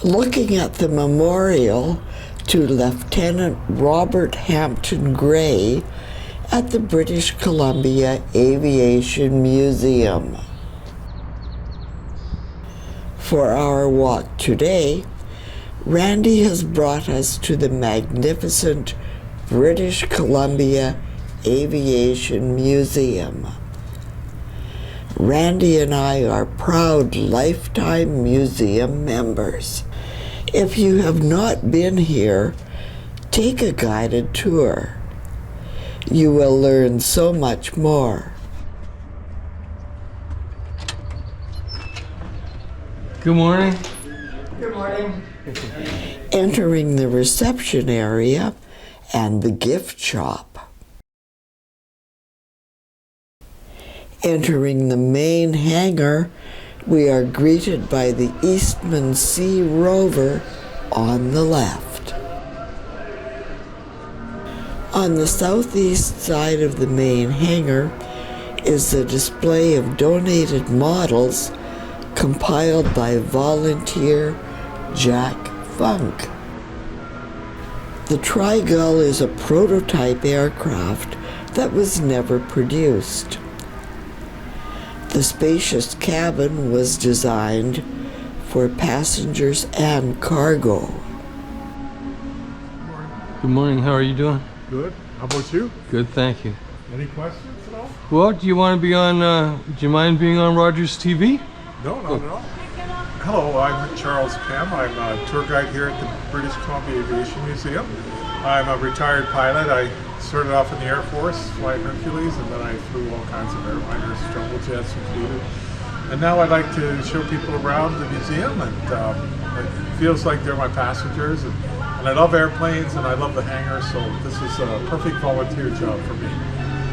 looking at the memorial to Lieutenant Robert Hampton Gray at the British Columbia Aviation Museum. For our walk today, Randy has brought us to the magnificent British Columbia Aviation Museum. Randy and I are proud lifetime museum members. If you have not been here, take a guided tour. You will learn so much more. Good morning. Good morning. Entering the reception area and the gift shop. Entering the main hangar, we are greeted by the Eastman Sea Rover on the left. On the southeast side of the main hangar is the display of donated models compiled by volunteer Jack Funk. The Tri-Gull is a prototype aircraft that was never produced. The spacious cabin was designed for passengers and cargo. Good morning. How are you doing? Good. How about you? Good, thank you. Any questions at all? Well, do you want to be on, do you mind being on Rogers TV? No, not at all. Hello, I'm Charles Pem. I'm a tour guide here at the British Columbia Aviation Museum. I'm a retired pilot. I started off in the Air Force, flying Hercules, and then I flew all kinds of airliners, jumbo jets included. And now I'd like to show people around the museum, and it feels like they're my passengers. And I love airplanes, and I love the hangar, so this is a perfect volunteer job for me.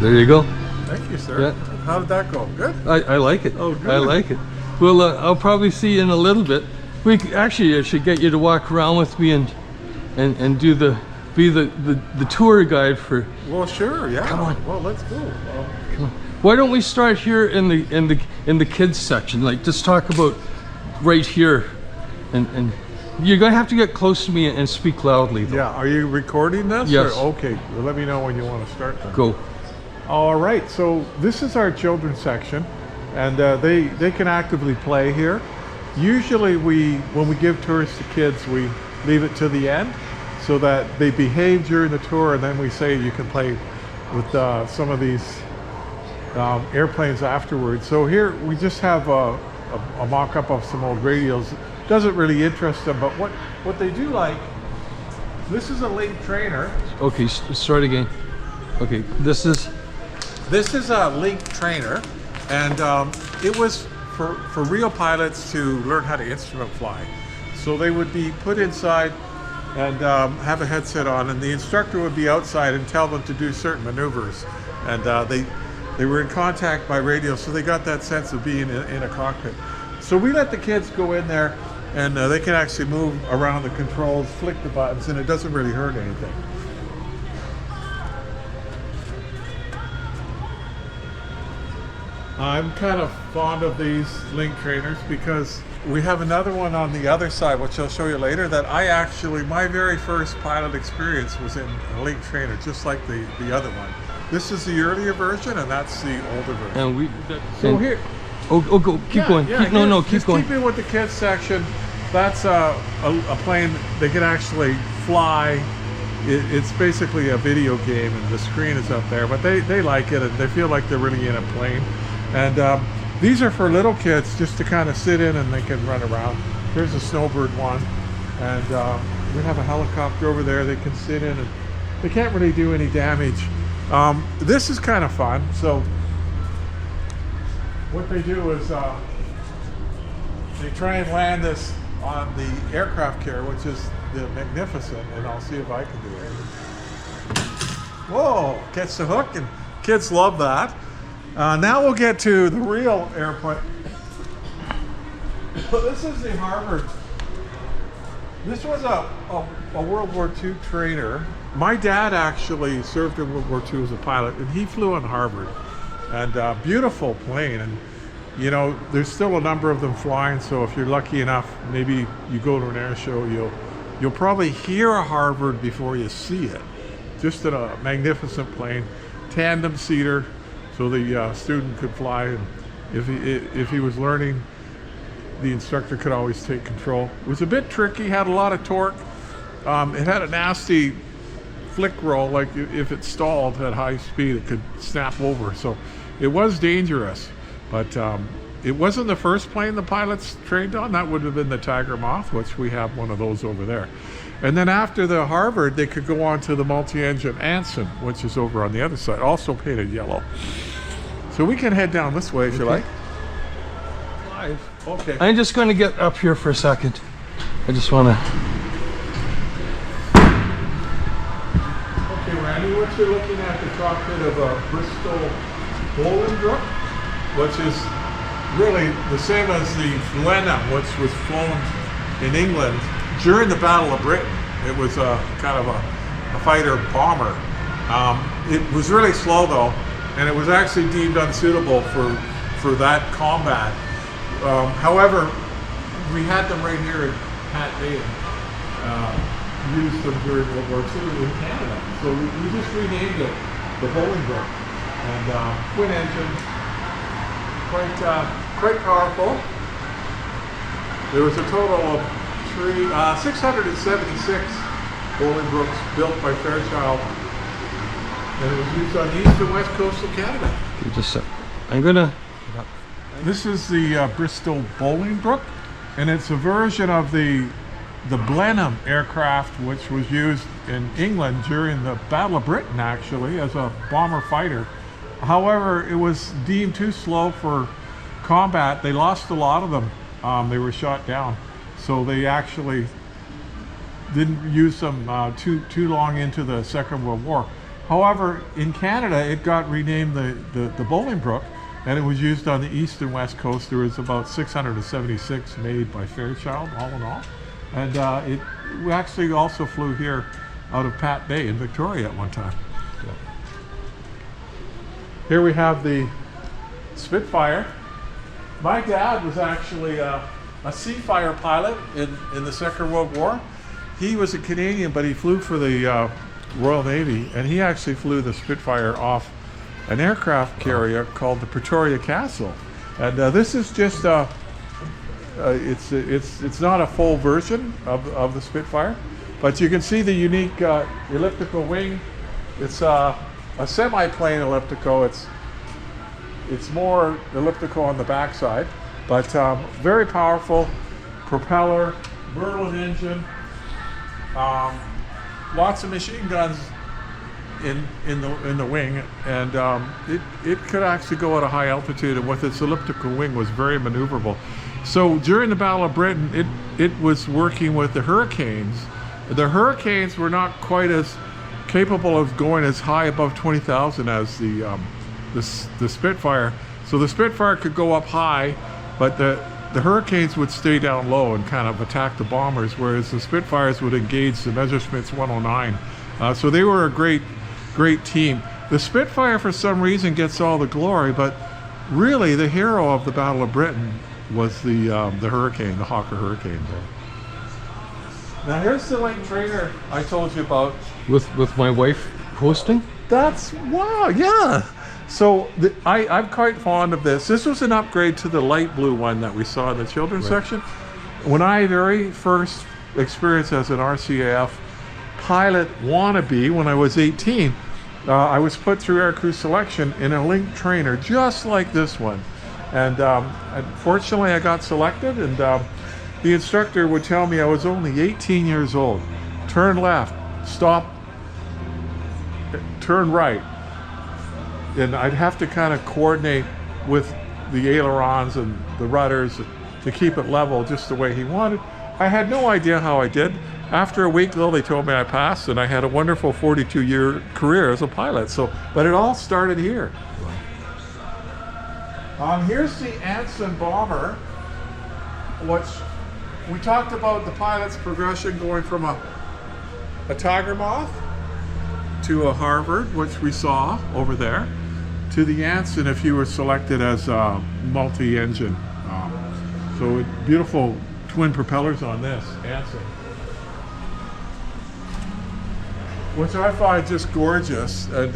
There you go. Thank you, sir. Yeah. How did that go? Good? I like it. Oh, good. I like it. Well, I'll probably see you in a little bit. I should get you to walk around with me and do be the tour guide for. Well, sure, yeah. Come on. Well, let's go. Come on. Why don't we start here in the kids section? Like, just talk about right here, and you're gonna have to get close to me and speak loudly, though. Yeah. Are you recording this? Yes. Or, okay. Well, let me know when you want to start then. Go. All right. So this is our children's section, and they can actively play here. Usually, when we give tours to kids, we leave it to the end, so that they behave during the tour, and then we say you can play with some of these airplanes afterwards. So here we just have a mock-up of some old radios. Doesn't really interest them, but what they do like, this is a Link trainer. Okay, start again. Okay, this is a Link trainer, and it was for real pilots to learn how to instrument fly. So they would be put inside and have a headset on, and the instructor would be outside and tell them to do certain maneuvers. And they were in contact by radio, so they got that sense of being in a cockpit. So we let the kids go in there, and they can actually move around the controls, flick the buttons, and it doesn't really hurt anything. I'm kind of fond of these Link trainers because we have another one on the other side, which I'll show you later, that my very first pilot experience was in a Link trainer, just like the other one. This is the earlier version, and that's the older version. And here. Oh, go. Keep going. Yeah, keep going. Keep in with the kids section. That's a plane they can actually fly. It's basically a video game, and the screen is up there, but they like it, and they feel like they're really in a plane. And these are for little kids, just to kind of sit in and they can run around. Here's a snowbird one, and we have a helicopter over there they can sit in, and they can't really do any damage. This is kind of fun. So what they do is they try and land this on the aircraft carrier, which is the Magnificent, and I'll see if I can do it. Whoa, catch the hook, and kids love that. Now we'll get to the real airplane. This is the Harvard. This was a World War II trainer. My dad actually served in World War II as a pilot, and he flew on Harvard. And beautiful plane. And you know, there's still a number of them flying, so if you're lucky enough, maybe you go to an air show, you'll probably hear a Harvard before you see it. Just a magnificent plane, tandem seater, so the student could fly, and if he was learning, the instructor could always take control. It was a bit tricky, had a lot of torque. It had a nasty flick roll, like if it stalled at high speed, it could snap over. So it was dangerous, but it wasn't the first plane the pilots trained on. That would have been the Tiger Moth, which we have one of those over there. And then after the Harvard, they could go on to the multi-engine Anson, which is over on the other side, also painted yellow. So we can head down this way if you like. Okay. I'm just going to get up here for a second. I just want to. Okay, Randy, what you're looking at the cockpit of a Bristol Bolingbroke, which is really the same as the Blenheim, which was flown in England during the Battle of Britain. It was a kind of a fighter bomber. It was really slow though, and it was actually deemed unsuitable for that combat. However, we had them right here at Pat Bay, used them during World War II in Canada. So we just renamed it the Bolingbroke. And twin engine, quite powerful. There was a total of 676 Bolingbroks built by Fairchild, and it was used on the east and west coast of Canada. Okay, just I'm gonna. This is the Bristol Bolingbroke, and it's a version of the Blenheim aircraft, which was used in England during the Battle of Britain, actually, as a bomber fighter. However, it was deemed too slow for combat. They lost a lot of them. They were shot down, so they actually didn't use them too long into the Second World War. However, in Canada, it got renamed the Bolingbroke, and it was used on the east and west coast. There was about 676 made by Fairchild, all in all. And we actually also flew here out of Pat Bay in Victoria at one time. Yeah. Here we have the Spitfire. My dad was actually a Seafire pilot in the Second World War. He was a Canadian, but he flew for the Royal Navy, and he actually flew the Spitfire off an aircraft carrier called the Pretoria Castle. And this is just it's not a full version of the Spitfire, but you can see the unique elliptical wing. It's a semi-plane elliptical. It's more elliptical on the backside, but very powerful propeller, Merlin engine, lots of machine guns in the wing, and it could actually go at a high altitude, and with its elliptical wing was very maneuverable. So during the Battle of Britain, it was working with the Hurricanes. The Hurricanes were not quite as capable of going as high above 20,000 as the Spitfire. So the Spitfire could go up high, but the Hurricanes would stay down low and kind of attack the bombers, whereas the Spitfires would engage the Messerschmitts 109. So they were a great team. The Spitfire, for some reason, gets all the glory, but really the hero of the Battle of Britain was the Hurricane, the Hawker Hurricane. Now here's the late trainer I told you about. With my wife hosting? That's, wow, yeah. So I'm quite fond of this. This was an upgrade to the light blue one that we saw in the children's section. When I very first experienced as an RCAF pilot wannabe when I was 18, I was put through aircrew selection in a Link trainer just like this one. And fortunately I got selected, and the instructor would tell me I was only 18 years old. Turn left, stop, turn right. And I'd have to kind of coordinate with the ailerons and the rudders to keep it level just the way he wanted. I had no idea how I did. After a week though, they told me I passed, and I had a wonderful 42-year career as a pilot. So, but it all started here. Here's the Anson bomber, which we talked about the pilot's progression going from a Tiger Moth to a Harvard, which we saw over there, to the Anson if you were selected as multi-engine. So beautiful twin propellers on this Anson, which I find just gorgeous. And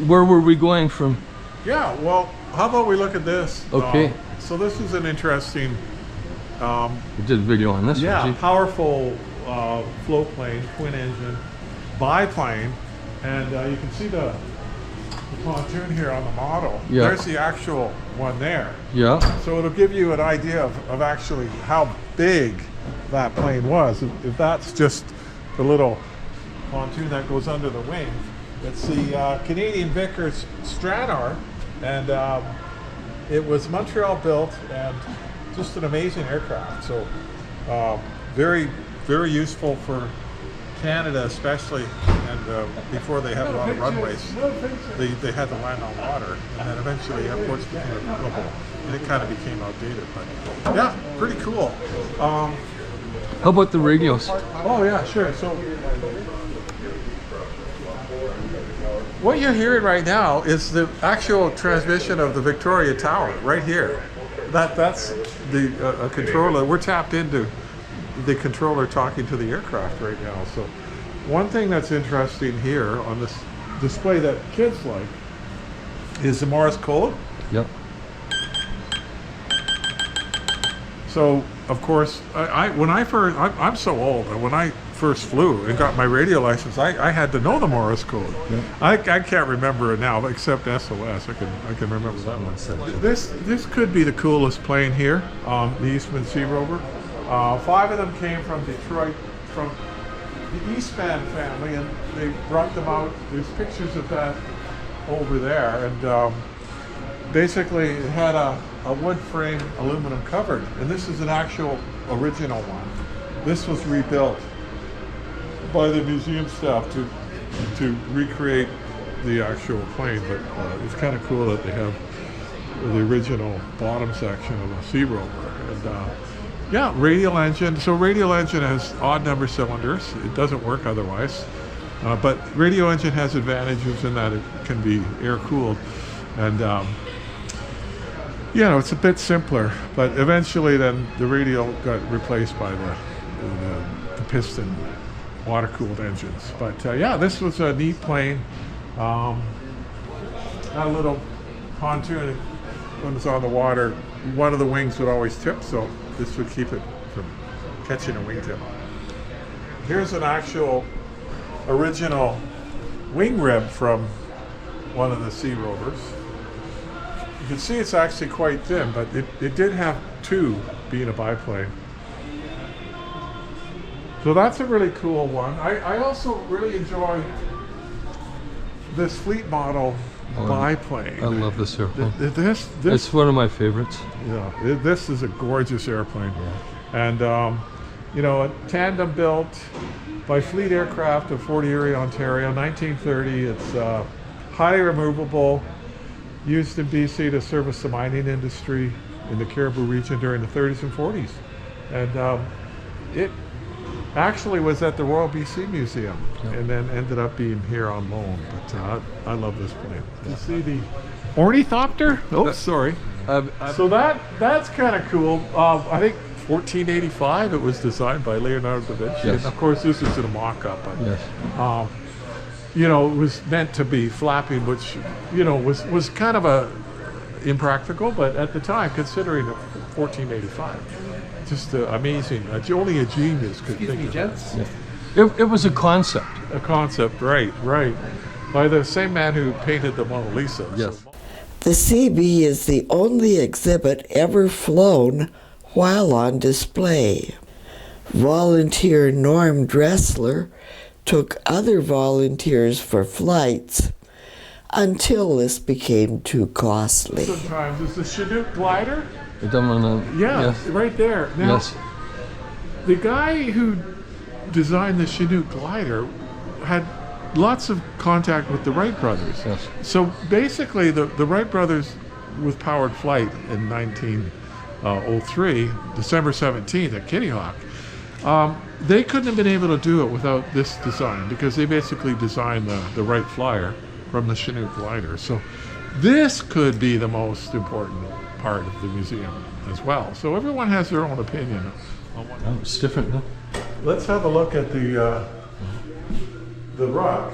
where were we going from? yeah, well, how about we look at this? Okay. So this is an interesting, We did a video on this yeah, one. Gee. powerful float plane, twin engine, biplane, and you can see the pontoon here on the model. Yeah. There's the actual one there. Yeah. So it'll give you an idea of actually how big that plane was. If that's just the little pontoon that goes under the wing, it's the Canadian Vickers Stranar, and it was Montreal built and just an amazing aircraft. So very, very useful for Canada especially, and before they had a lot of runways, they had to land on water, and then eventually airports became available, and it kind of became outdated. But yeah, pretty cool. How about the radios? Oh yeah, sure. So what you're hearing right now is the actual transmission of the Victoria Tower right here. That's the a controller. We're tapped into the controller talking to the aircraft right now. So one thing that's interesting here on this display that kids like is the Morse code. Yep. So of course, I'm so old, and when I first flew and got my radio license, I had to know the Morse code. Yep. I can't remember it now, except SOS. I can remember that one. This could be the coolest plane here, the Eastman Sea Rover. 5 of them came from Detroit, from the Eastman family, and they brought them out. There's pictures of that over there, and basically it had a wood frame aluminum covered, and this is an actual original one. This was rebuilt by the museum staff to recreate the actual plane, but it's kind of cool that they have the original bottom section of a Sea Rover. And yeah, radial engine. So radial engine has odd number cylinders. It doesn't work otherwise. But radial engine has advantages in that it can be air cooled, and you know, it's a bit simpler. But eventually, then the radial got replaced by the piston water cooled engines. But yeah, this was a neat plane. Had a little pontoon when it's on the water. One of the wings would always tip, so this would keep it from catching a wingtip. Here's an actual original wing rib from one of the Sea Rovers. You can see it's actually quite thin, but it did have 2 being a biplane. So that's a really cool one. I also really enjoy this fleet model biplane. I love this airplane. This It's one of my favorites. yeah, this is a gorgeous airplane. Yeah. And you know, a tandem built by Fleet Aircraft of Fort Erie, Ontario, 1930. It's highly removable, used in BC to service the mining industry in the Cariboo region during the 30s and 40s. And it actually was at the Royal BC Museum, and then ended up being here on loan. But I love this plane. You see the ornithopter? Oh, sorry. So that's kind of cool. I think 1485 it was designed by Leonardo da Vinci. Yes. And of course, this is in a mock-up. But, Yes. you know, it was meant to be flapping, which, you know, was kind of impractical, but at the time, considering 1485. Just amazing. Only a genius could think of gents. Yeah. It was a concept. a concept, right, by the same man who painted the Mona Lisa. Yes. So, The CB is the only exhibit ever flown while on display. Volunteer Norm Dressler took other volunteers for flights until this became too costly. sometimes it's the Chinook glider. I don't wanna, Yeah, yes. right there. Now, Yes. the guy who designed the Chinook glider had lots of contact with the Wright brothers. Yes. So basically, the Wright brothers, with powered flight in 1903, December 17th at Kitty Hawk, they couldn't have been able to do it without this design, because they basically designed the Wright Flyer from the Chinook glider. So this could be the most important part of the museum as well. So everyone has their own opinion on what. Oh, it's different, huh? Let's have a look at the ruck.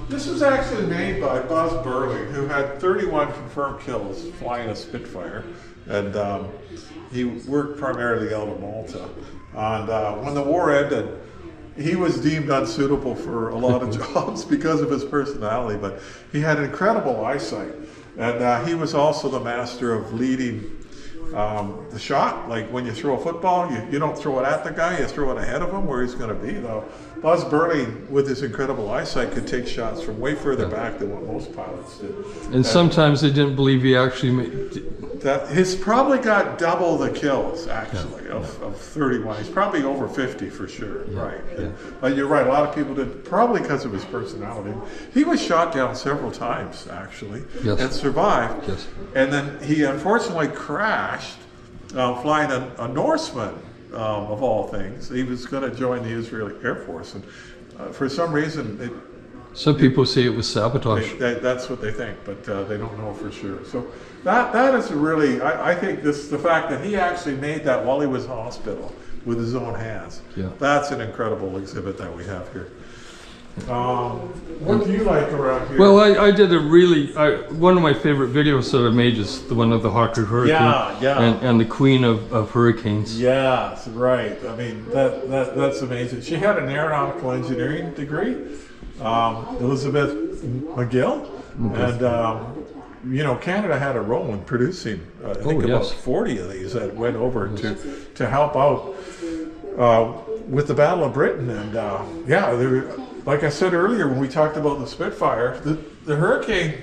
This was actually made by Buzz Burley, who had 31 confirmed kills flying a Spitfire, and he worked primarily out of Malta. And when the war ended, he was deemed unsuitable for a lot of jobs because of his personality, but he had incredible eyesight, and he was also the master of leading the shot. Like when you throw a football, you don't throw it at the guy, you throw it ahead of him where he's going to be. Though Buzz Burley, with his incredible eyesight, could take shots from way further back than what most pilots did. And sometimes they didn't believe he actually made. He's probably got double the kills, actually, of 31. He's probably over 50 for sure, right? Yeah. But you're right, a lot of people did, probably because of his personality. He was shot down several times, actually, and survived. Yes. And then he unfortunately crashed flying a Norseman, of all things. He was going to join the Israeli Air Force, and for some reason, Some people say it was sabotage. that's what they think, but they don't know for sure. So that is really, I think the fact that he actually made that while he was in hospital with his own hands. Yeah. That's an incredible exhibit that we have here. What do you like around here? Well, I did one of my favorite videos that I made is the one of the Hawker Hurricane. And the Queen of Hurricanes. Yes, right. I mean, that's amazing. She had an aeronautical engineering degree. Elizabeth McGill, and Canada had a role in producing I think about 40 of these that went over to help out with the Battle of Britain. And like I said earlier when we talked about the Spitfire, the Hurricane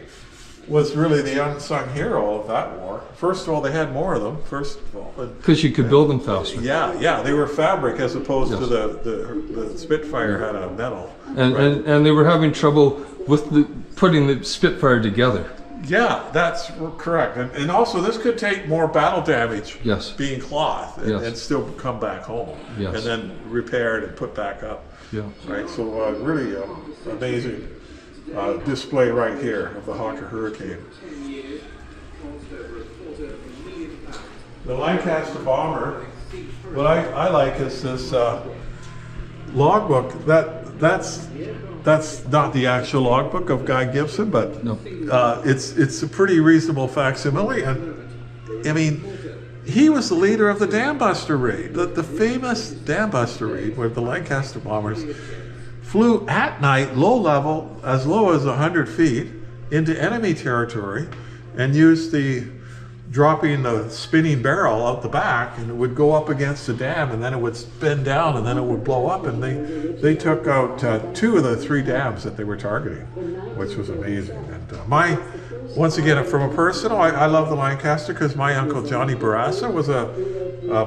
was really the unsung hero of that war. First of all, they had more of them, first of all. Because you could build them faster. Yeah, they were fabric as opposed to the Spitfire had a metal. And they were having trouble with putting the Spitfire together. Yeah, that's correct. And also this could take more battle damage being cloth and still come back home. And then repaired and put back up. Yeah. Right, so really amazing display right here of the Hawker Hurricane. The Lancaster bomber, what I like is this logbook. That's not the actual logbook of Guy Gibson, but it's a pretty reasonable facsimile. And I mean, he was the leader of the Dam Buster raid, the famous Dam Buster raid, where the Lancaster bombers flew at night, low level, as low as 100 feet, into enemy territory, and used dropping the spinning barrel out the back, and it would go up against the dam, and then it would spin down, and then it would blow up, and they took out 2 of the 3 dams that they were targeting, which was amazing. And once again, from a personal, I love the Lancaster because my uncle Johnny Barassa was a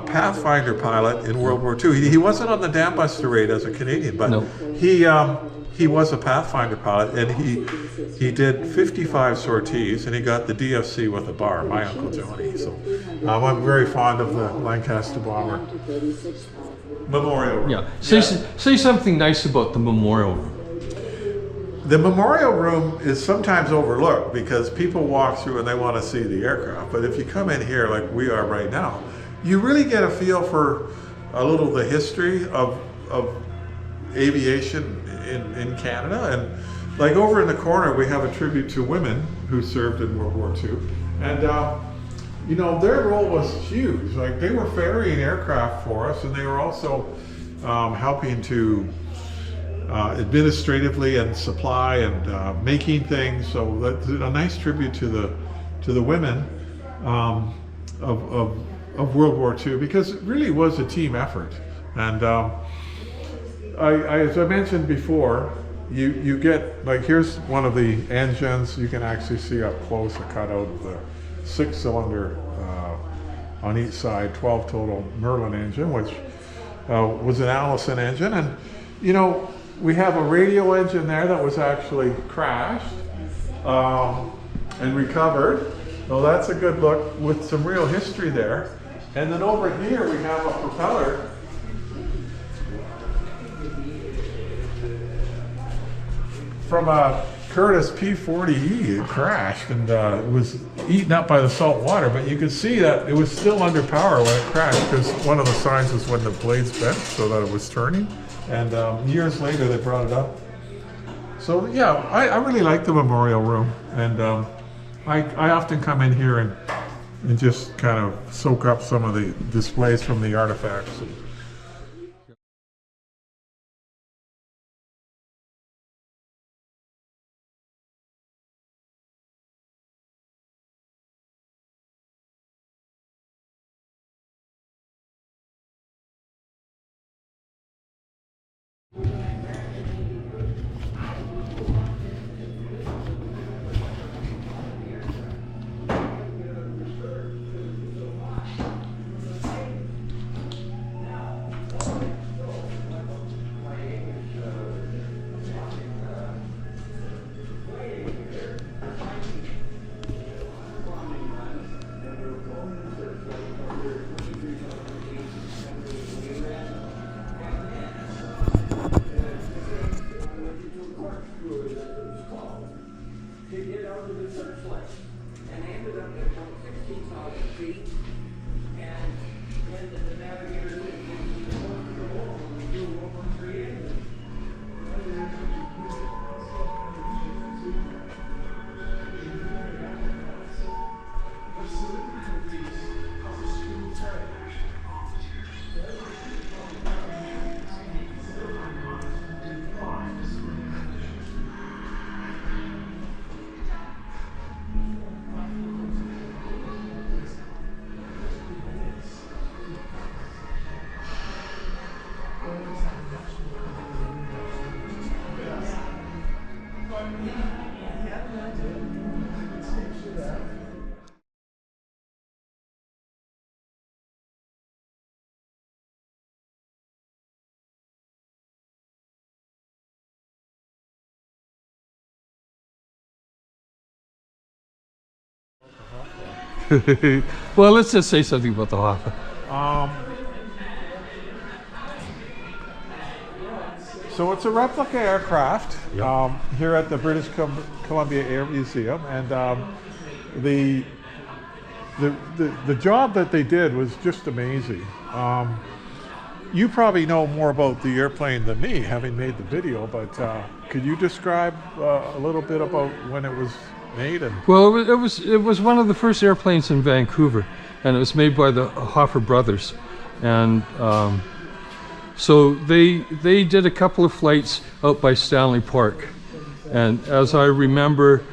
Pathfinder pilot in World War II. He wasn't on the Dam Buster raid as a Canadian, but he was a Pathfinder pilot, and he did 55 sorties, and he got the DFC with a bar, my Uncle Johnny. So I'm very fond of the Lancaster bomber. Memorial room. Yeah. Say something nice about the memorial room. The memorial room is sometimes overlooked because people walk through and they want to see the aircraft. But if you come in here like we are right now, you really get a feel for a little of the history of aviation in Canada. And like over in the corner, we have a tribute to women who served in World War II. And their role was huge. Like they were ferrying aircraft for us, and they were also helping to administratively and supply and making things. So that's a nice tribute to the women of World War II, because it really was a team effort. And as I mentioned before, you get, like, here's one of the engines. You can actually see up close a cutout of the 6-cylinder on each side, 12 total Merlin engine, which was an Allison engine. And we have a radio engine there that was actually crashed and recovered. So that's a good look with some real history there. And then over here we have a propeller. from a Curtis P-40E. It crashed and it was eaten up by the salt water, but you could see that it was still under power when it crashed because one of the signs was when the blades bent so that it was turning. And years later they brought it up. So yeah, I really like the memorial room, and I often come in here and just kind of soak up some of the displays from the artifacts. Well, let's just say something about the Hoffa. So it's a replica aircraft here at the British Columbia Air Museum, and the job that they did was just amazing. You probably know more about the airplane than me, having made the video, but could you describe a little bit about when it was made? And well, it was one of the first airplanes in Vancouver, and it was made by the Hoffa brothers, and so they did a couple of flights out by Stanley Park, and as I remember,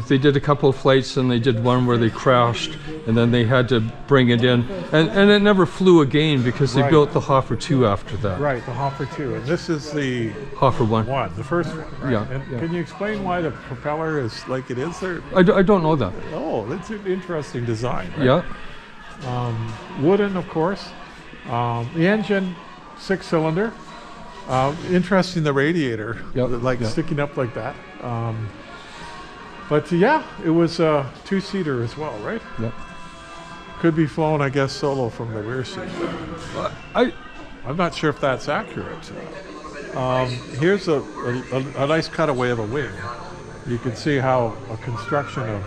they did a couple of flights, and they did one where they crashed, and then they had to bring it in, and it never flew again because they built the Hoffa 2 after that. Right, the Hoffa 2, and this is the Hoffa 1. The first one. Right? Yeah, and yeah. Can you explain why the propeller is like it is there? I don't know that. Oh, it's an interesting design. Right? Yeah. Wooden, of course. The engine, 6-cylinder. Interesting, the radiator, sticking up like that. But yeah, it was a 2-seater as well, right? Yep. Could be flown, I guess, solo from the rear seat. I'm not sure if that's accurate. Here's a nice cutaway of a wing. You can see how a construction of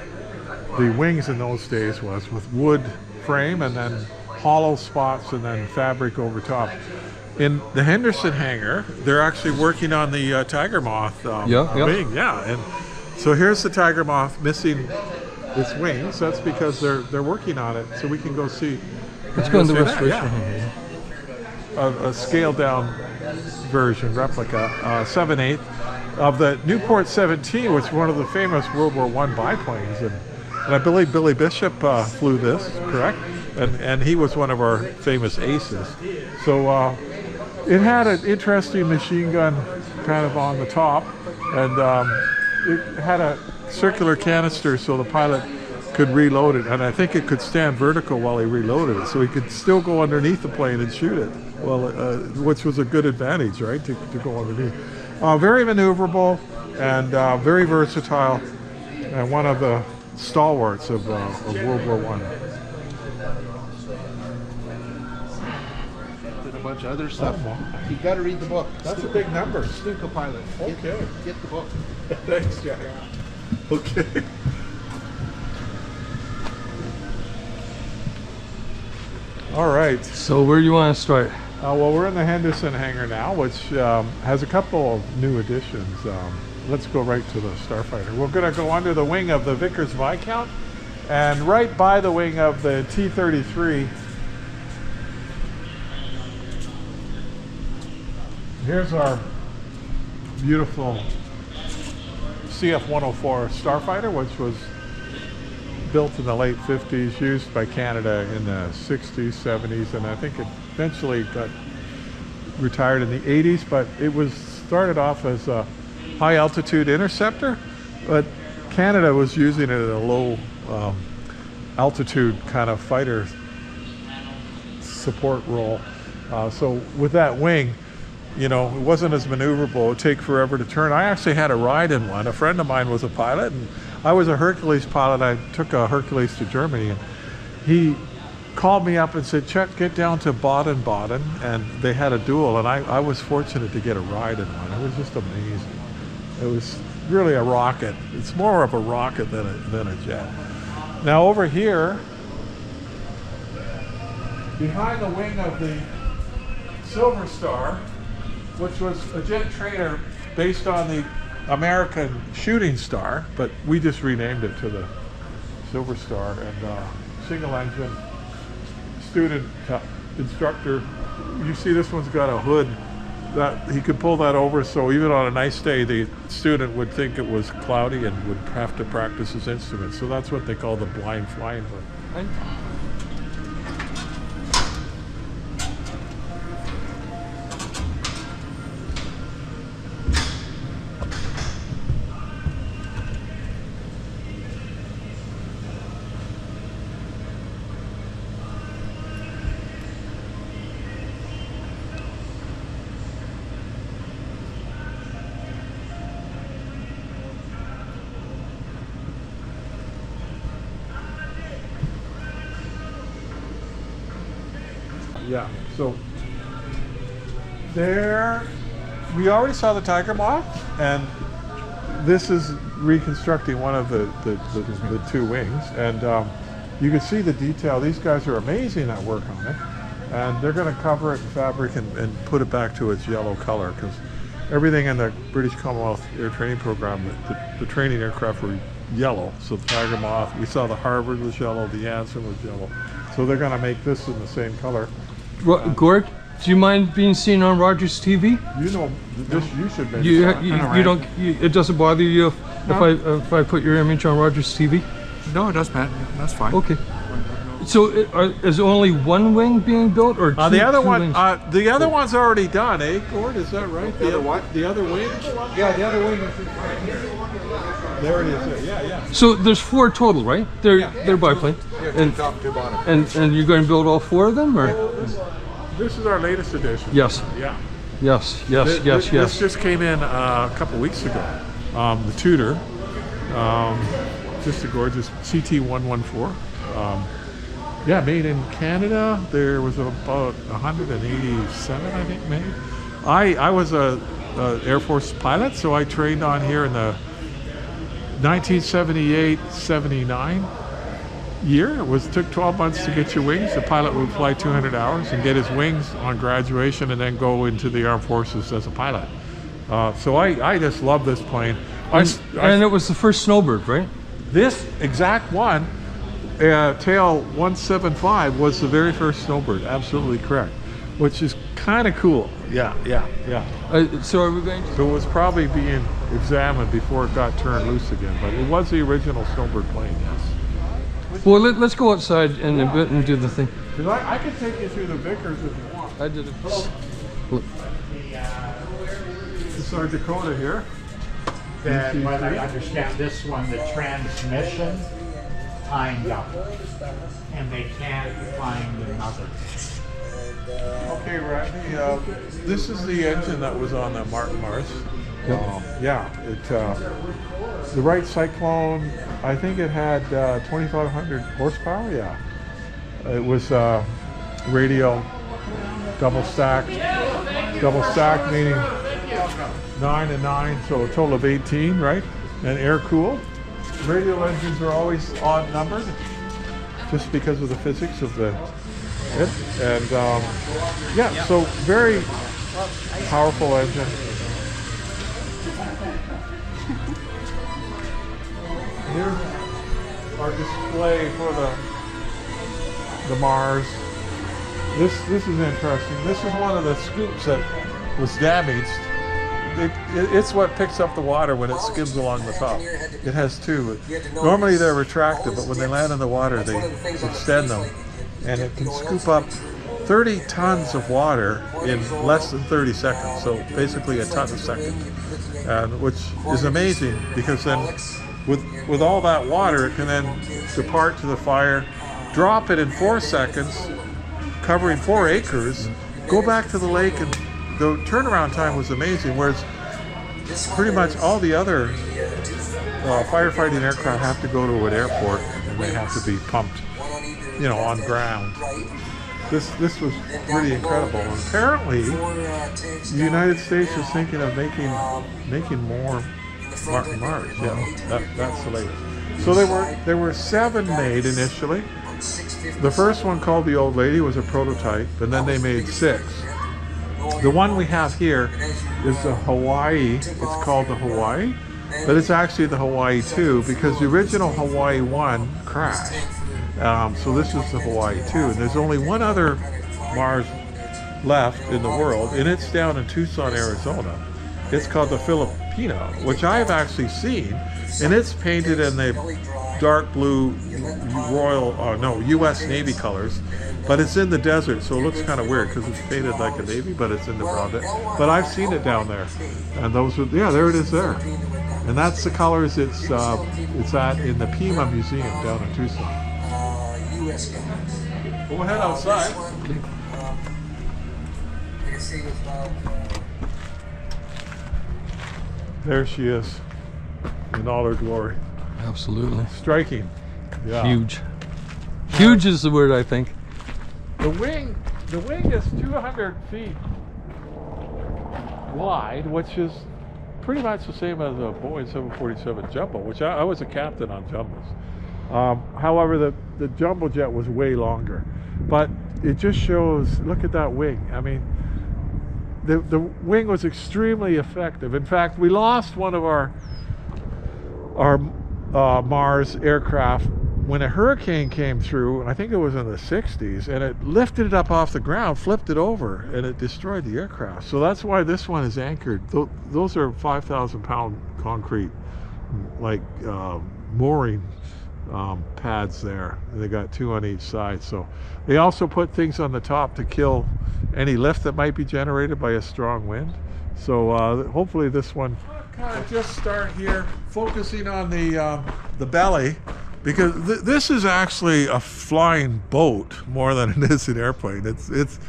the wings in those days was, with wood frame and then hollow spots and then fabric over top. In the Henderson hangar, they're actually working on the Tiger Moth wing. Yeah, and so here's the Tiger Moth missing its wings. That's because they're working on it, so we can go see. Let's go in the restoration hangar. A scaled down version, replica, 7/8 of the Newport 17, which is one of the famous World War I biplanes, and I believe Billy Bishop flew this, correct? And he was one of our famous aces. So it had an interesting machine gun kind of on the top, and it had a circular canister so the pilot could reload it, and I think it could stand vertical while he reloaded it, so he could still go underneath the plane and shoot it, which was a good advantage, right, to go underneath. Very maneuverable and very versatile, and one of the stalwarts of World War I. a bunch of other stuff. Oh, You got to read the book. That's a big number. Stuka pilot. Okay. Get the book. Thanks, Jack. Okay. All right. So where do you want to start? Well, we're in the Henderson hangar now, which has a couple of new additions. Let's go right to the Starfighter. We're going to go under the wing of the Vickers Viscount, and right by the wing of the T-33. Here's our beautiful CF-104 Starfighter, which was built in the late 50s, used by Canada in the 60s, 70s, and I think it eventually got retired in the 80s, but it was started off as a high altitude interceptor, but Canada was using it at a low altitude kind of fighter support role. So with that wing, you know, it wasn't as maneuverable. It would take forever to turn. I actually had a ride in one. A friend of mine was a pilot, and I was a Hercules pilot. I took a Hercules to Germany, and he called me up and said, Chuck, get down to Baden-Baden, and they had a duel, and I was fortunate to get a ride in one. It was just amazing. It was really a rocket. It's more of a rocket than a jet. Now over here, behind the wing of the Silver Star, which was a jet trainer based on the American Shooting Star, but we just renamed it to the Silver Star, and single engine student instructor. You see this one's got a hood that he could pull that over, so even on a nice day the student would think it was cloudy and would have to practice his instrument. So that's what they call the blind flying hood. Yeah, so there, we already saw the Tiger Moth, and this is reconstructing one of the two wings, and you can see the detail. These guys are amazing at work on it, and they're going to cover it in fabric and put it back to its yellow color, because everything in the British Commonwealth Air Training Program, the training aircraft were yellow. So the Tiger Moth, we saw the Harvard was yellow, the Anson was yellow, so they're going to make this in the same color. Gord, do you mind being seen on Rogers TV? You know, this you should make. You don't. It doesn't bother you if I put your image on Rogers TV? No, it does, Pat. That's fine. Okay. So is only one wing being built, or the other one? wings? The other one's already done, eh, Gord? Is that right? The other what? The other wing? Yeah, the other wing is There it is. Yeah. So there's 4 total, right? They're biplane. Yeah, And top to bottom. and you're going to build all 4 of them, or? This is our latest edition. Yes. Yeah. Yes. This just came in a couple weeks ago. The Tudor, just a gorgeous CT-114. Yeah, made in Canada. There was about 187, I think, made. I was a Air Force pilot, so I trained on here in the 1978-79 year. Took 12 months to get your wings. The pilot would fly 200 hours and get his wings on graduation, and then go into the armed forces as a pilot. So I just love this plane. And it was the first Snowbird, right? This exact one, tail 175, was the very first Snowbird. Absolutely correct. Which is kind of cool. Yeah. So are we going to? So it was probably being examined before it got turned loose again, but it was the original Snowbird plane, yes. Well, let's go outside in a bit and do the thing. Because I could take you through the Vickers if you want. I did it. This is our Dakota here. Then, what I understand, this one, the transmission timed up, and they can't find another. Okay, Randy, this is the engine that was on the Martin Mars. The Wright Cyclone, I think it had 2,500 horsepower, yeah. It was radial double stacked. Double stacked meaning 9 and 9, so a total of 18, right? And air cooled. Radial engines are always odd numbered, just because of the physics of it. And yeah, so very powerful engine. Here's our display for the Mars. This is interesting. This is one of the scoops that was damaged. It's what picks up the water when it skims along the top. It has two. Normally they're retracted, but when they land in the water, they extend them. And it can scoop up 30 tons of water in less than 30 seconds. So basically a ton a second. And which is amazing, because then with all that water, it can then depart to the fire, drop it in 4 seconds, covering 4 acres, go back to the lake, and the turnaround time was amazing, whereas pretty much all the other firefighting aircraft have to go to an airport and they have to be pumped, on ground. This was pretty incredible. And apparently, the United States is thinking of making more Martin Mars. Yeah, that's the latest. So there were 7 made initially. The first one, called the Old Lady, was a prototype, and then they made 6. The one we have here is the Hawaii. It's called the Hawaii, but it's actually the Hawaii 2, because the original Hawaii 1 crashed. So this is the Hawaii 2, and there's only one other Mars left in the world, and it's down in Tucson, Arizona. It's called the Filipino, which I've actually seen, and it's painted in the dark blue U.S. Navy colors, but it's in the desert, so it looks kind of weird because it's painted like a Navy, but it's in the brown bit. But I've seen it down there, and those are, there it is there, and that's the colors it's at in the Pima Museum down in Tucson. We'll head outside. There she is, in all her glory. Absolutely. Striking. Yeah. Huge. Huge is the word, I think. The wing is 200 feet wide, which is pretty much the same as a Boeing 747 Jumbo, which I was a captain on Jumbos. However, the Jumbo jet was way longer. But it just shows, look at that wing. I mean, the wing was extremely effective. In fact, we lost one of our Mars aircraft when a hurricane came through, and I think it was in the 60s, and it lifted it up off the ground, flipped it over, and it destroyed the aircraft. So that's why this one is anchored. Those are 5,000-pound concrete, like mooring pads there. They got 2 on each side. So they also put things on the top to kill any lift that might be generated by a strong wind. So hopefully this one. Kind of just start here, focusing on the belly, because this is actually a flying boat more than it is an airplane. It's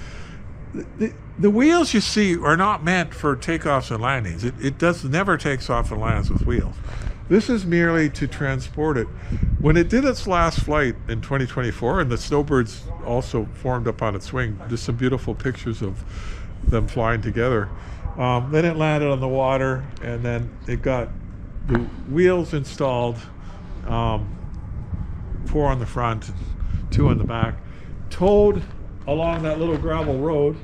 the wheels you see are not meant for takeoffs and landings. It never takes off and lands with wheels. This is merely to transport it. When it did its last flight in 2024, and the snowbirds also formed up on its wing, there's some beautiful pictures of them flying together. Then it landed on the water, and then it got the wheels installed, 4 on the front and 2 on the back, towed along that little gravel road,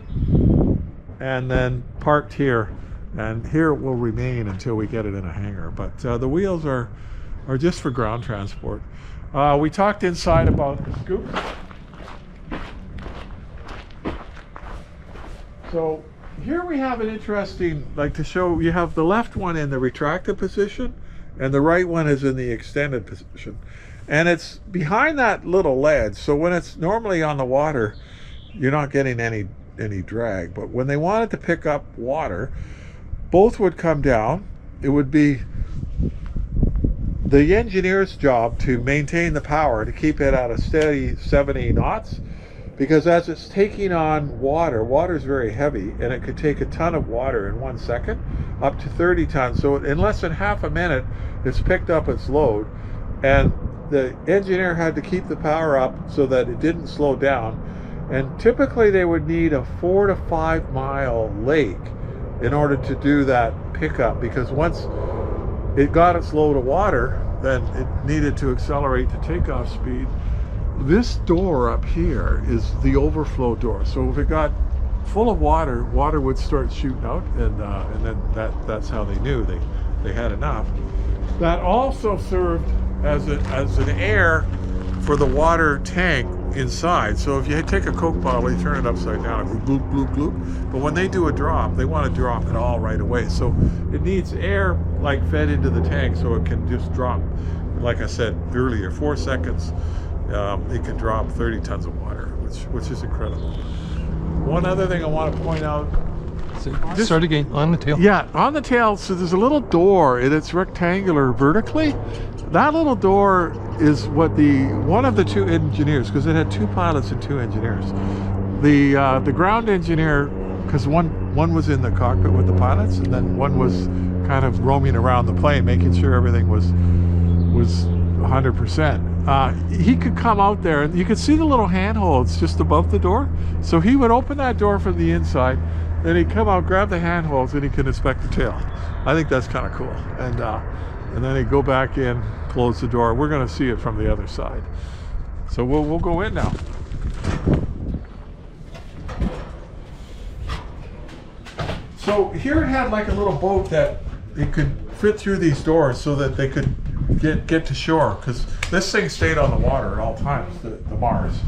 and then parked here. And here it will remain until we get it in a hangar. But the wheels are just for ground transport. We talked inside about the scoop. So here we have an interesting, to show, you have the left one in the retracted position, and the right one is in the extended position. And it's behind that little ledge, so when it's normally on the water, you're not getting any drag. But when they wanted to pick up water, both would come down. It would be the engineer's job to maintain the power, to keep it at a steady 70 knots, because as it's taking on water is very heavy, and it could take a ton of water in 1 second, up to 30 tons. So in less than half a minute, it's picked up its load, and the engineer had to keep the power up so that it didn't slow down. And typically they would need a 4 to 5 mile lake in order to do that pickup, because once it got its load of water, then it needed to accelerate the takeoff speed. This door up here is the overflow door. So if it got full of water, water would start shooting out, and then that's how they knew they had enough. That also served as an air for the water tank inside. So if you take a Coke bottle, you turn it upside down, it goes gloop, gloop, gloop. But when they do a drop, they want to drop it all right away. So it needs air like fed into the tank so it can just drop. Like I said earlier, 4 seconds, it can drop 30 tons of water, which is incredible. One other thing I want to point out. Start again, on the tail. Yeah, on the tail, so there's a little door, and it's rectangular vertically. That little door is what one of the 2 engineers, because it had 2 pilots and 2 engineers. The ground engineer, because one was in the cockpit with the pilots, and then one was kind of roaming around the plane, making sure everything was 100%. He could come out there, and you could see the little handholds just above the door. So he would open that door from the inside, then he'd come out, grab the handholds, and he could inspect the tail. I think that's kind of cool. And then he'd go back in, close the door. We're going to see it from the other side. So we'll go in now. So here it had like a little boat that it could fit through these doors so that they could get to shore, because this thing stayed on the water at all times, the Mars.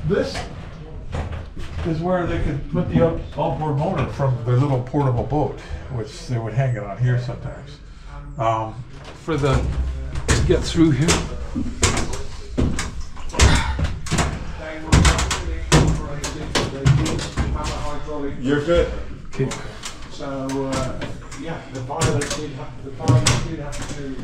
This is where they could put the outboard motor from their little portable boat, which they would hang it on here sometimes. To get through here. You're good. Okay. So, yeah, the pilots did have to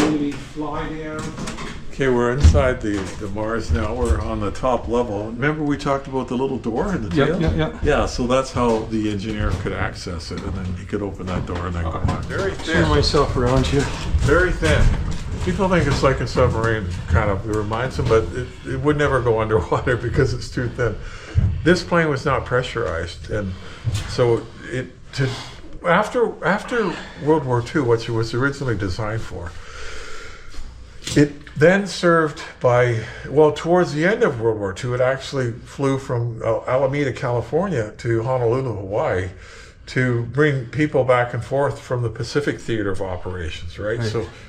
really fly the aeroplane. Okay, we're inside the Mars now. We're on the top level. Remember we talked about the little door in the tail? Yeah. Yeah, so that's how the engineer could access it, and then he could open that door and then go on. Very Turn thin. myself around here. Very thin. People think it's like a submarine, kind of. It reminds them, but it would never go underwater because it's too thin. This plane was not pressurized, and so after World War II, which it was originally designed for, it then served towards the end of World War II, it actually flew from Alameda, California to Honolulu, Hawaii, to bring people back and forth from the Pacific Theater of Operations, right?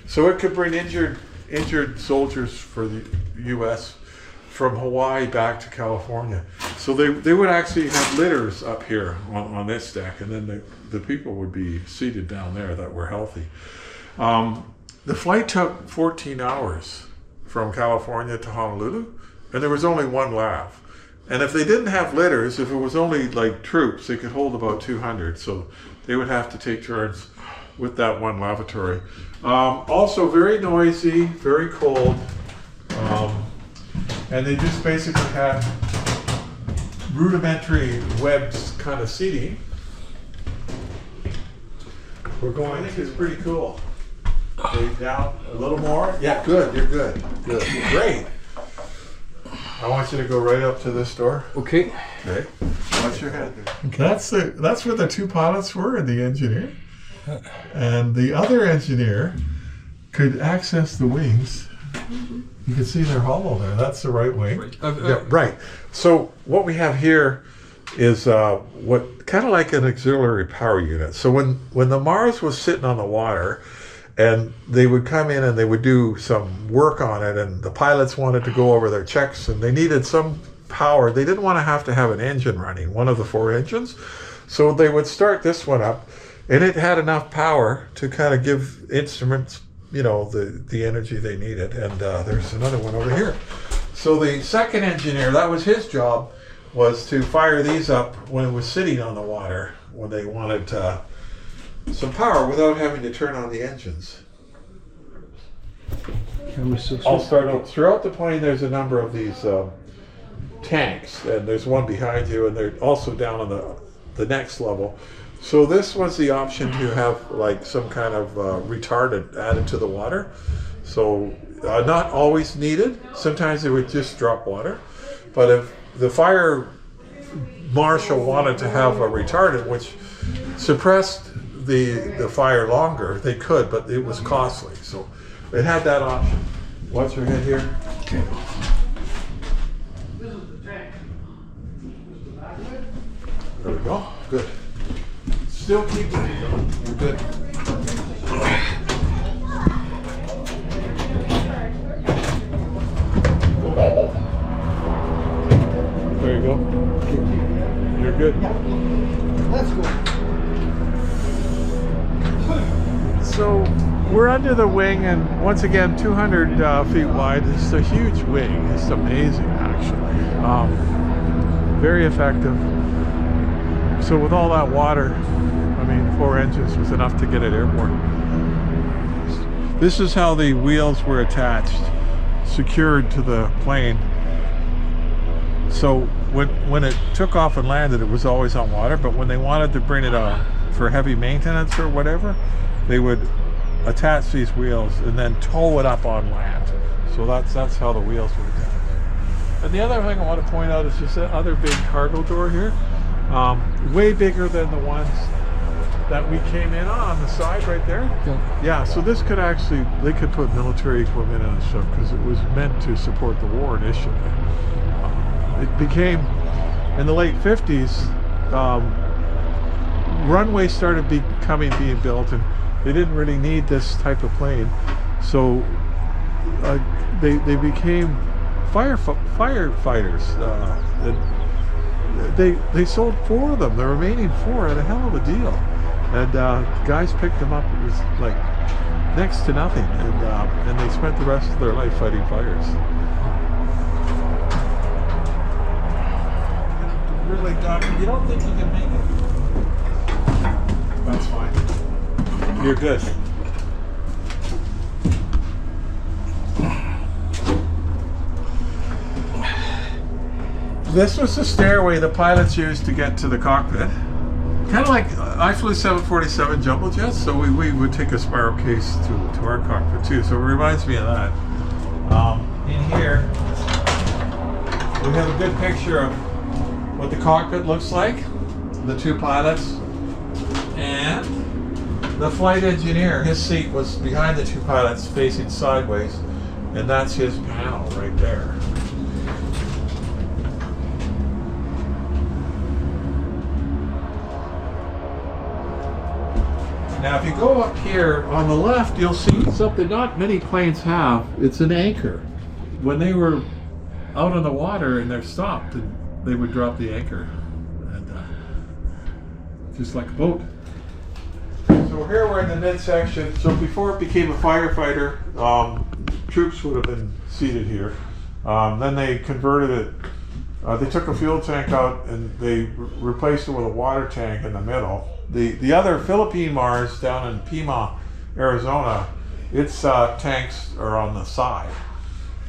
So it could bring injured soldiers for the U.S. from Hawaii back to California. So they would actually have litters up here on this deck, and then the people would be seated down there that were healthy. The flight took 14 hours from California to Honolulu, and there was only 1 lav. And if they didn't have litters, if it was only like troops, they could hold about 200. So they would have to take turns with that 1 lavatory. Also very noisy, very cold. And they just basically had rudimentary webbed kind of seating. I think it's pretty cool. Okay, down a little more. Yeah, good. You're good. Good. Great. I want you to go right up to this door. Okay. Okay. Watch your head there. That's where the 2 pilots were and the engineer. And the other engineer could access the wings. You can see they're hollow there. That's the right wing. Yeah, right. So what we have here is what kind of like an auxiliary power unit. So when the Mars was sitting on the water, and they would come in and they would do some work on it, and the pilots wanted to go over their checks, and they needed some power. They didn't want to have an engine running, one of the 4 engines. So they would start this one up, and it had enough power to kind of give instruments, the energy they needed. And there's another one over here. So the second engineer, that was his job, was to fire these up when it was sitting on the water, when they wanted some power without having to turn on the engines. I'll start out. Throughout the plane, there's a number of these tanks, and there's one behind you, and they're also down on the next level. So this was the option to have like some kind of retardant added to the water. So not always needed. Sometimes it would just drop water. But if the fire marshal wanted to have a retardant which suppressed the fire longer, they could, but it was costly. So it had that option. Watch your head here. Okay. There we go. Good. Still keep it going. You're good. There you go. You're good. Let's go. So we're under the wing, and once again, 200 feet wide. It's a huge wing. It's amazing, actually. Very effective. So with all that water, I mean, 4 inches was enough to get it airborne. This is how the wheels were attached, secured to the plane. So when it took off and landed, it was always on water, but when they wanted to bring it for heavy maintenance or whatever, they would attach these wheels and then tow it up on land. So that's how the wheels were attached. And the other thing I want to point out is just that other big cargo door here, way bigger than the ones that we came in on the side right there. Yeah, so this could actually, they could put military equipment in and stuff because it was meant to support the war initially. It became, in the late 50s, runways started being built, and they didn't really need this type of plane. So they became firefighters. They sold 4 of them. The remaining 4 had a hell of a deal. And guys picked them up. It was like next to nothing. And they spent the rest of their life fighting fires. Really, Doc, you don't think you can make it? That's fine. You're good. This was the stairway the pilots used to get to the cockpit. Kind of like I flew 747 jumbo jets, so we would take a spiral case to our cockpit too. So it reminds me of that. In here, we have a good picture of what the cockpit looks like, the 2 pilots, and the flight engineer. His seat was behind the 2 pilots facing sideways, and that's his panel right there. Now if you go up here on the left, you'll see something not many planes have. It's an anchor. When they were out on the water and they're stopped, they would drop the anchor, and just like a boat. So here we're in the midsection. So before it became a firefighter, troops would have been seated here. Then they converted it. They took a fuel tank out and they replaced it with a water tank in the middle. The other Philippine Mars down in Pima, Arizona, its tanks are on the side.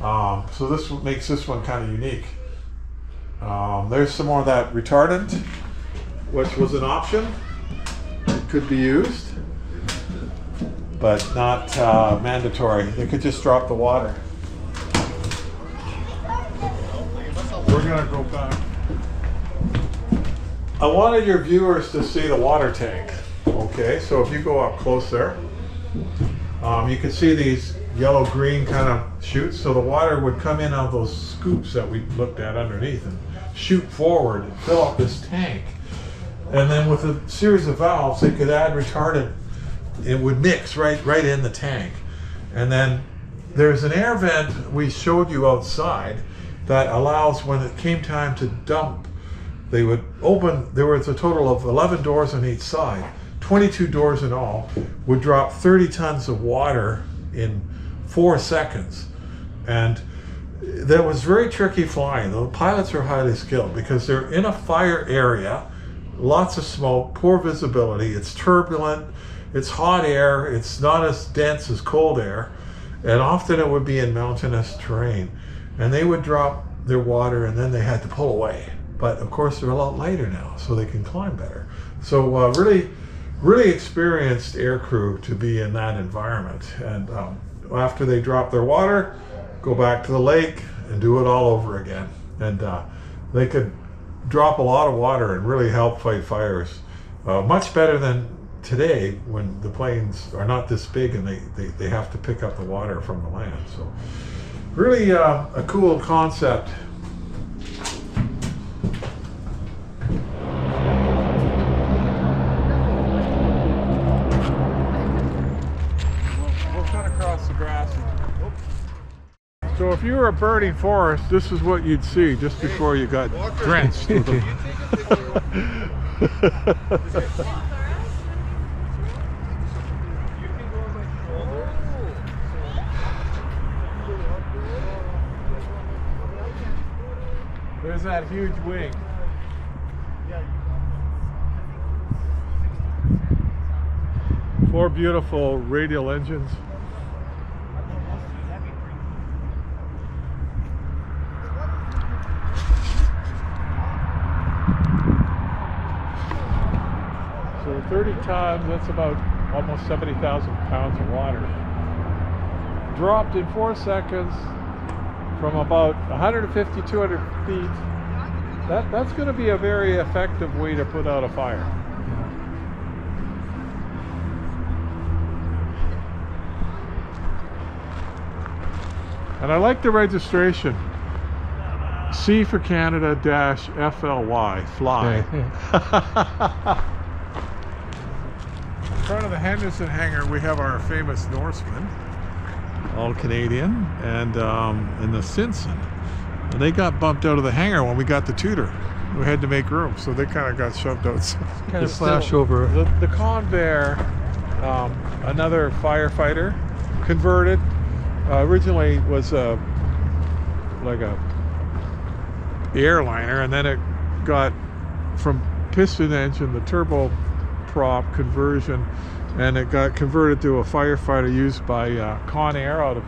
So this makes this one kind of unique. There's some more of that retardant, which was an option. It could be used, but not mandatory. They could just drop the water. We're gonna go back. I wanted your viewers to see the water tank. Okay, so if you go up close there, you can see these yellow-green kind of chutes. So the water would come in out of those scoops that we looked at underneath and shoot forward and fill up this tank. And then with a series of valves, they could add retardant. It would mix right in the tank. And then there's an air vent we showed you outside that allows, when it came time to dump, they would open. There was a total of 11 doors on each side, 22 doors in all, would drop 30 tons of water in 4 seconds. And that was very tricky flying. The pilots are highly skilled because they're in a fire area, lots of smoke, poor visibility, it's turbulent, it's hot air, it's not as dense as cold air, and often it would be in mountainous terrain. And they would drop their water and then they had to pull away. But of course they're a lot lighter now, so they can climb better. So really experienced air crew to be in that environment. And after they drop their water, go back to the lake and do it all over again. and they could drop a lot of water and really help fight fires. Much better than today when the planes are not this big and they have to pick up the water from the land. So really a cool concept. We'll cut across the grass. So if you were a burning forest, this is what you'd see just before you got drenched. There's that huge wing. 4 beautiful radial engines. So 30 tons, that's about almost 70,000 pounds of water. Dropped in 4 seconds from about 150, 200 feet. That's going to be a very effective way to put out a fire. And I like the registration. C for Canada -FLY, fly. In front of the Henderson hangar, we have our famous Norseman, all Canadian, and the Simpson. And they got bumped out of the hangar when we got the Tudor. We had to make room, so they kind of got shoved out. Kind of flash over. The Convair, another firefighter, converted. Originally was like a airliner, and then it got from piston engine, the turboprop conversion, and it got converted to a firefighter used by Conair out of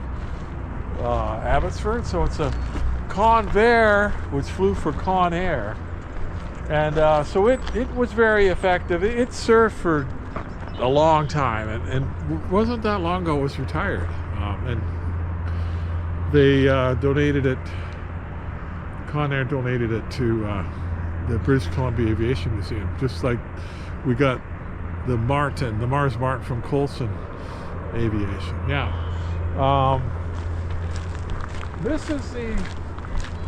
Abbotsford. So it's a Convair, which flew for Conair, and so it was very effective. It served for a long time, and wasn't that long ago it was retired, and they donated it. Conair donated it to the British Columbia Aviation Museum, just like we got the Mars Martin from Coulson Aviation. Yeah.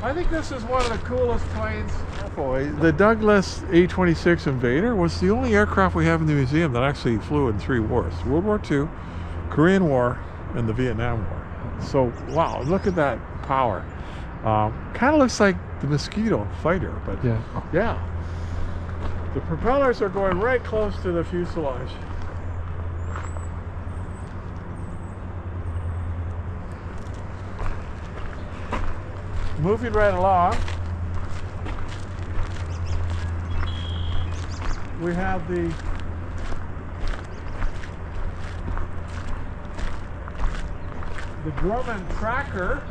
I think this is one of the coolest planes. The Douglas A-26 Invader was the only aircraft we have in the museum that actually flew in 3 wars: World War II, Korean War, and the Vietnam War. So wow, look at that power. Kind of looks like the Mosquito fighter, but yeah. The propellers are going right close to the fuselage. Moving right along, we have the Grumman Tracker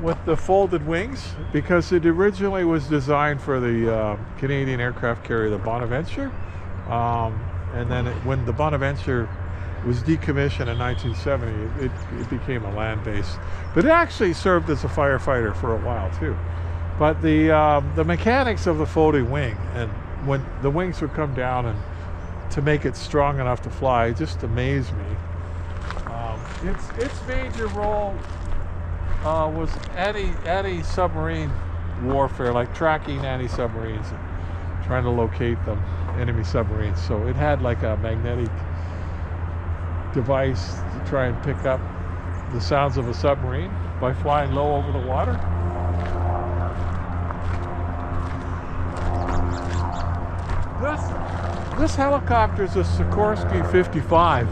with the folded wings, because it originally was designed for the Canadian aircraft carrier, the Bonaventure, and then when the Bonaventure was decommissioned in 1970, it became a land-based, but it actually served as a firefighter for a while too. But the mechanics of the folding wing, and when the wings would come down and to make it strong enough to fly, it just amazed me. Its major role was anti-submarine warfare, like tracking anti-submarines and trying to locate them, enemy submarines. So it had like a magnetic device to try and pick up the sounds of a submarine by flying low over the water. This helicopter is a Sikorsky 55,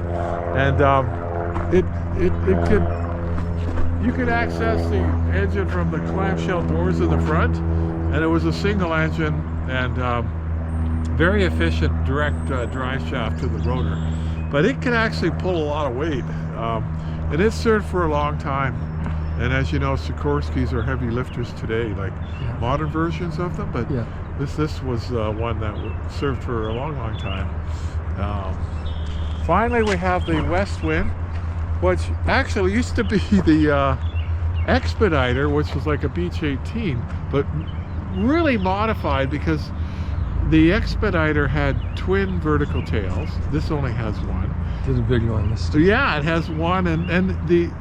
and you could access the engine from the clamshell doors in the front, and it was a single engine and very efficient direct drive shaft to the rotor. But it can actually pull a lot of weight, and it served for a long time. And as you know, Sikorskys are heavy lifters today, like modern versions of them, but this was one that served for a long, long time. Finally, we have the West Wind, which actually used to be the Expediter, which was like a Beech 18, but really modified, because the Expediter had twin vertical tails. This only has one. There's a big one. This. So yeah, it has one, and the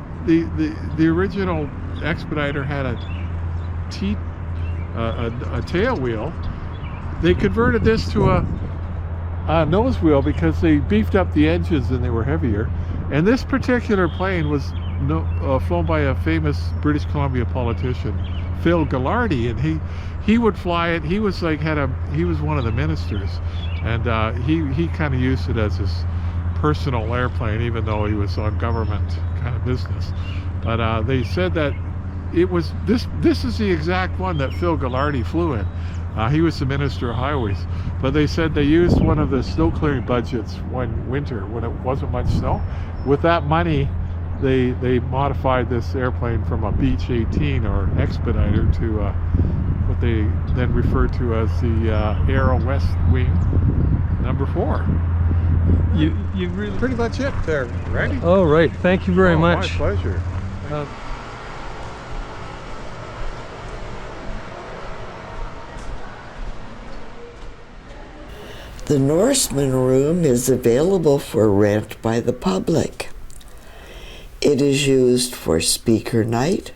original Expediter had a tail wheel. They converted this to a nose wheel because they beefed up the edges and they were heavier. And this particular plane was flown by a famous British Columbia politician, Phil Ghilardi, and he would fly it. He was like he was one of the ministers, and he kind of used it as his personal airplane, even though he was on government kind of business. But they said that it was this is the exact one that Phil Ghilardi flew in. He was the Minister of Highways, but they said they used one of the snow clearing budgets one winter when it wasn't much snow. With that money, they modified this airplane from a Beech 18 or Expediter to what they then referred to as the Aero West Wing number 4. You really. Pretty much it there, right? Oh, right. Thank you very much. My pleasure. The Norseman Room is available for rent by the public. It is used for speaker night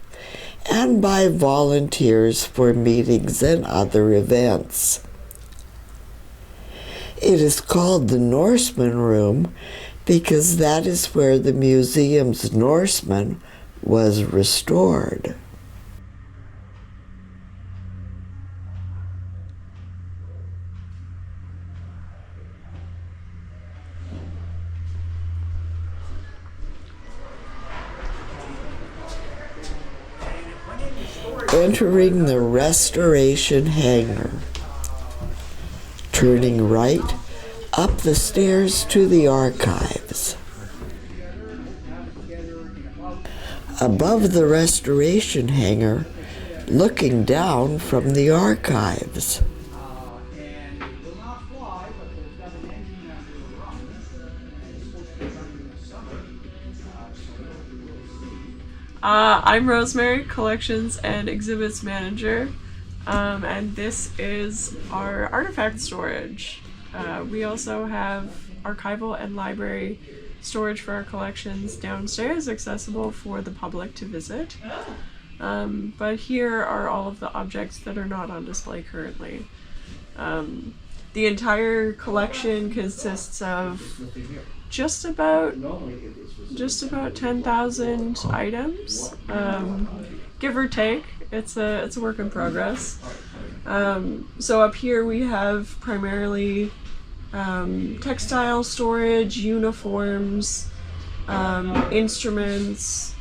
and by volunteers for meetings and other events. It is called the Norseman Room because that is where the museum's Norseman was restored. Entering the restoration hangar. Turning right, up the stairs to the archives. Above the restoration hangar, looking down from the archives. I'm Rosemary, Collections and Exhibits Manager, and this is our artifact storage. We also have archival and library storage for our collections downstairs, accessible for the public to visit. But here are all of the objects that are not on display currently. The entire collection consists of just about 10,000 items, give or take. It's a work in progress. So up here we have primarily textile storage, uniforms, instruments,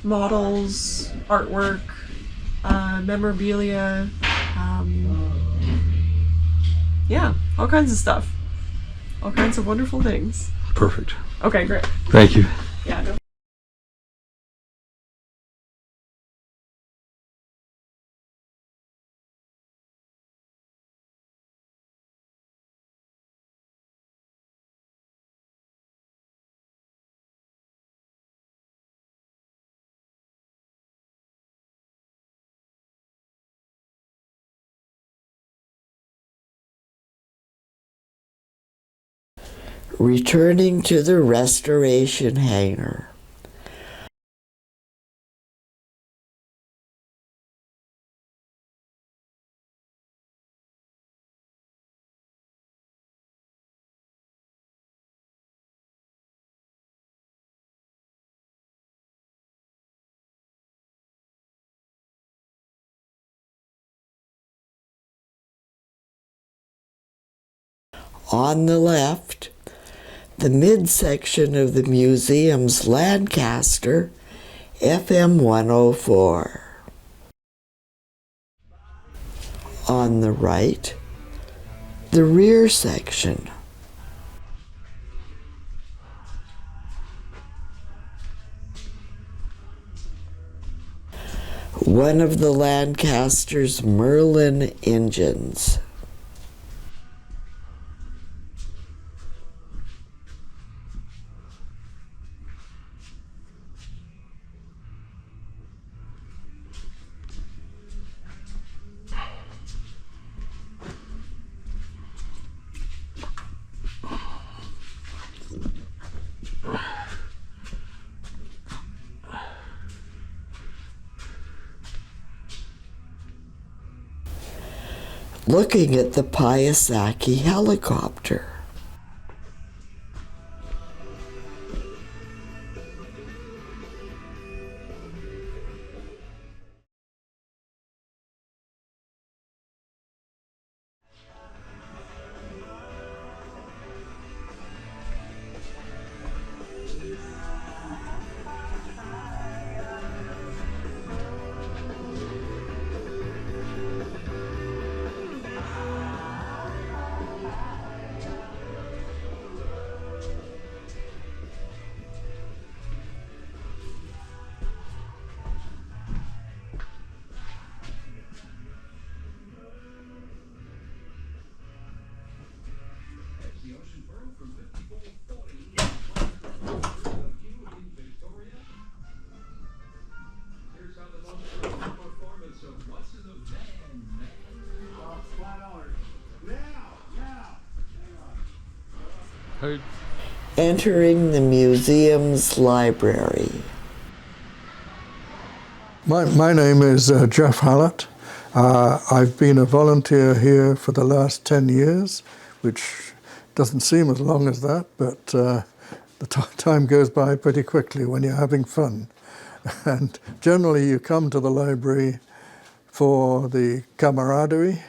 models, artwork, memorabilia, yeah, all kinds of stuff. All kinds of wonderful things. Perfect. Okay, great. Thank you. Yeah. No. Returning to the restoration hangar. On the left, the midsection of the museum's Lancaster FM 104. On the right, the rear section. One of the Lancaster's Merlin engines. looking at the Piasaki helicopter. Entering the museum's library. My name is Jeff Hallett. I've been a volunteer here for the last 10 years, which doesn't seem as long as that, but the time goes by pretty quickly when you're having fun. And generally you come to the library for the camaraderie,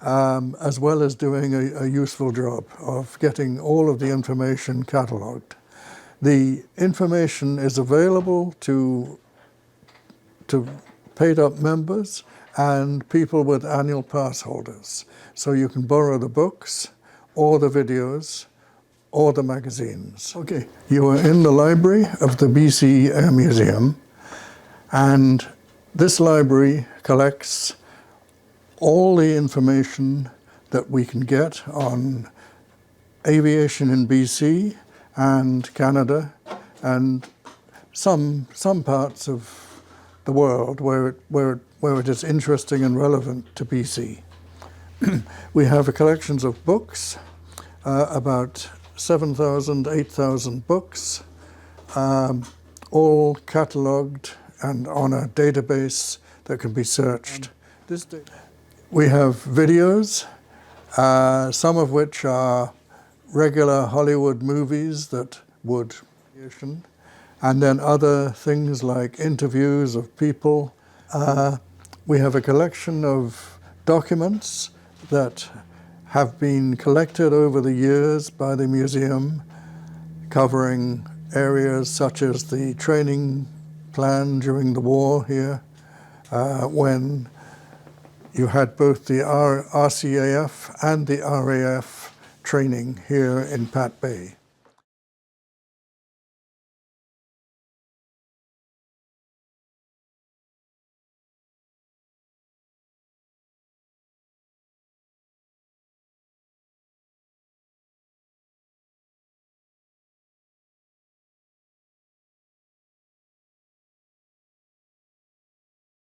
as well as doing a useful job of getting all of the information catalogued. The information is available to paid-up members and people with annual pass holders. So you can borrow the books, or the videos, or the magazines. Okay, you are in the library of the BC Air Museum, and this library collects all the information that we can get on aviation in BC and Canada, and some parts of the world where it is interesting and relevant to BC. We have collections of books, about 7,000, 8,000 books, all catalogued and on a database that can be searched. We have videos, some of which are regular Hollywood movies that would, and then other things like interviews of people. We have a collection of documents that have been collected over the years by the museum, covering areas such as the training plan during the war here, when you had both the RCAF and the RAF training here in Pat Bay.